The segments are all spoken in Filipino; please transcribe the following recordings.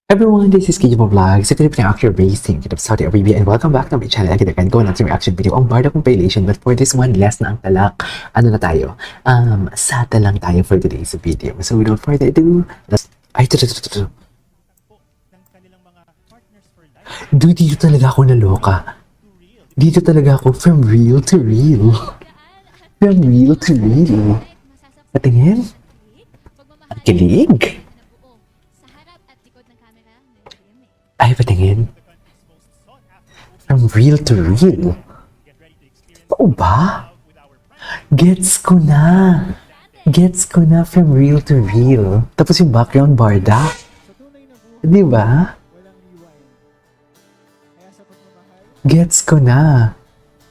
Everyone, this is Kijo Vlogs, a Filipino actor based in Saudi Arabia, and welcome back to my channel. Again, go natin reaction video ang Barda Compilation, but for this one, less na ang talak. Ano na tayo? Sata lang tayo for today's video. So without further ado, Dude, dito talaga ako naloka. Dito talaga ako from real to real. From real to real. Patingin? Ang kilig. Ay, patingin. From real to real. Oo ba? Gets ko na. Gets ko na from real to real. Tapos yung background barda. Di ba? Gets ko na.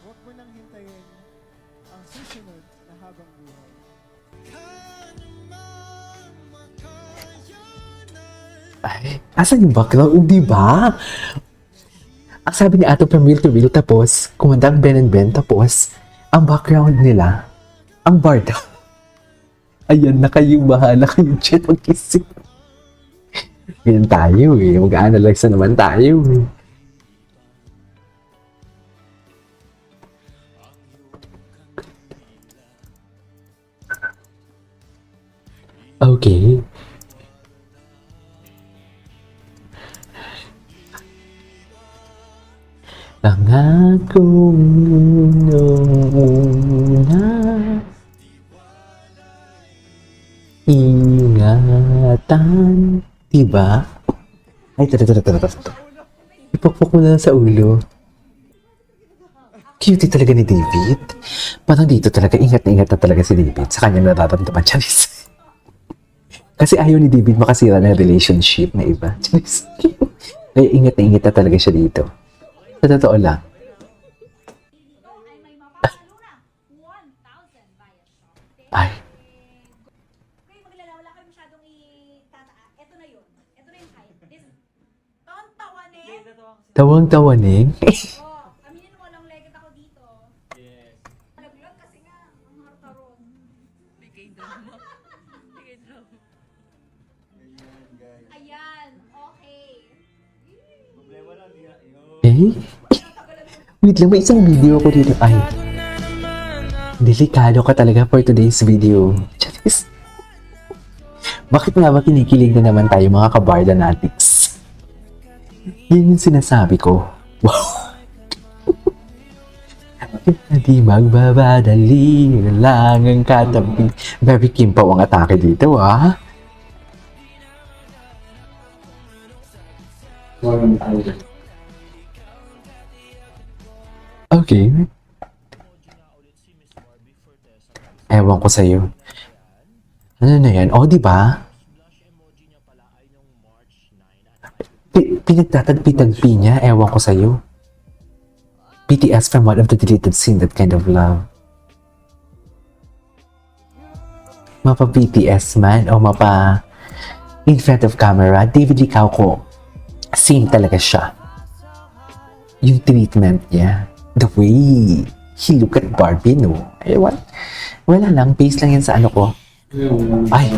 Huwag mo nang hintayin ang susunod na habang buhay. Ay, asan yung background? Di ba? Ang sabi ni Ato from real to real, tapos kumanta ang Ben and Ben, tapos ang background nila, ang barda. Ayan na kayong bahala, kayong chat mag-isip. Ganyan tayo eh. Mag-analyze na naman tayo eh. Okay. Pangakong nung una, ingatan, diba? Ay, ito. Ipokpok mo na lang sa ulo. Cutie talaga ni David. Parang dito talaga, ingat na talaga si David sa kanyang nararamdaman. Charis. Kasi ayaw ni David makasira ng relationship na iba. Charis. Kaya ingat na talaga siya dito. Sa totoo lang. Ay. Wala kayo masyadong itataas. Ito na yun. Ito na yung height. Tawanin. Tawang-tawaning. Aminin mo lang legit ako dito. Yes. Naglag kasi nga. Ang hartaron. Ayan. Okay. Eh? Wait lang, may isang video ko dito. Ay. Delikado ka talaga for today's video. Charis. Bakit nga ba kinikilig na naman tayo mga kabarda natics? Yan yung sinasabi ko. Wow. Di magbabadali, lang ang katabi. Very kimpaw ang atake dito, ah. Okay. Ewan ko sa'yo. Ano na yan? O, di ba? Pinagtatagpi-tagpi niya. Ewan ko sa'yo. BTS from one of the deleted scene, that kind of love. Mapa BTS man o mapa in front of camera, David Licao ko, scene talaga siya. Yung treatment niya. The way he look at Barbie, no? Ewan. Wala lang. Base lang yan sa ano ko. Ay.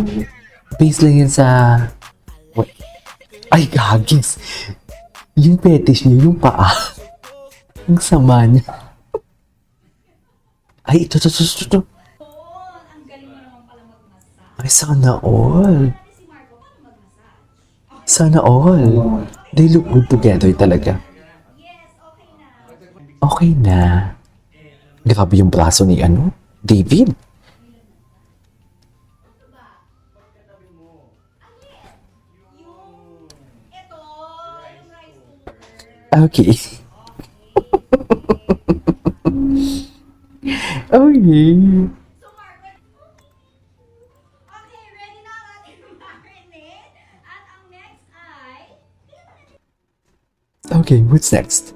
Base lang yan sa... Ay, gagis. Yung fetish niya, yung paa. Ang sama niya. Ay, ito. Ang galing mo naman pala magmasa. Ay, sana all. Si Marco, paano magmasa? Sana all. They look good together talaga. Yes, okay na. Okay na. Grabe yung braso ni David. Ito, yung rice cooker. Okay. Okay. So, Marco, okay, ready na ang ating marinade. At ang next ay... Okay, what's next?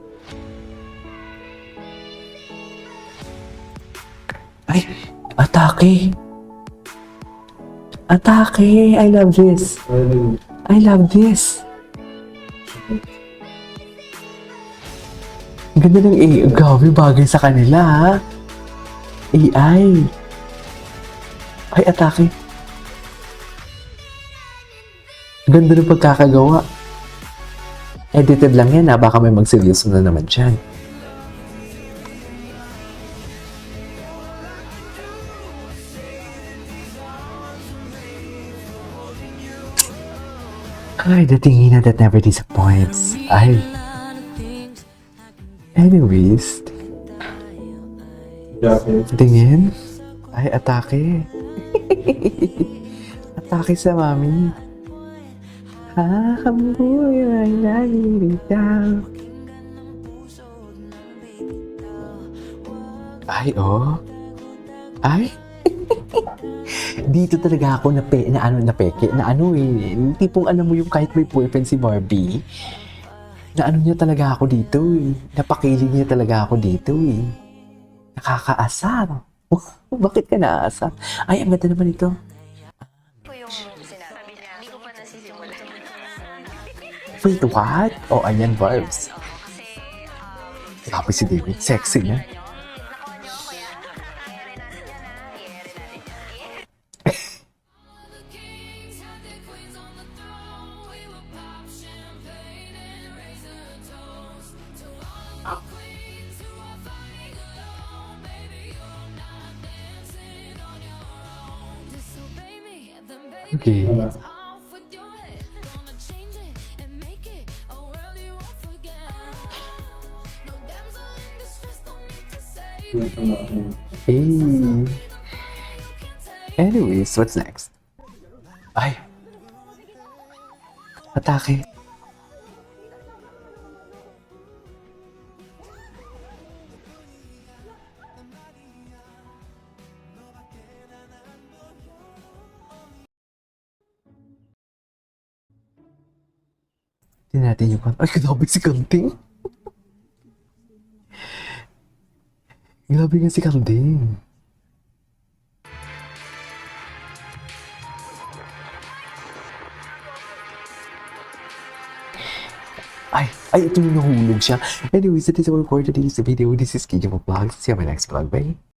Ay, atake. Atake. I love this. I love this. Ganda ng AI. Gabi, bagay sa kanila, ha? AI. Ay, atake. Ganda ng pagkakagawa. Edited lang yan, ha? Baka may magseryoso na naman dyan. Ay, the tingin that never disappoints. Ay. Anyways. Tingin? Ay, atake. Atake sa mami. Ha, kamuy, ay nalilitaw. Ay, oh. Ay. Dito talaga ako na peke, yung tipong alam mo yung kahit may boyfriend si Barbie, na ano niya talaga ako dito eh. Napakilig niya talaga ako dito eh. Nakakaasar. Bakit ka naasar? Ay, ang ganda naman ito. ko yung sinabi niya. Hindi ko pa nasisimulan. Wait, what? Oh, ayan, Barbs. Kasi, Grabe si David. Sexy na. nakuha niyo ako kaya kaya rin natin yan ha. Kaya rin natin yan. Okay. Hey. Anyways, what's next? Ay. Atake. Tingnan natin yung Ay, grabe si Kanding. Grabe nga si Kanding. Ay, ito yung nahulog siya. Anyways, that is all for today's video. This is KJ Vlogs. See you on my next vlog. Bye.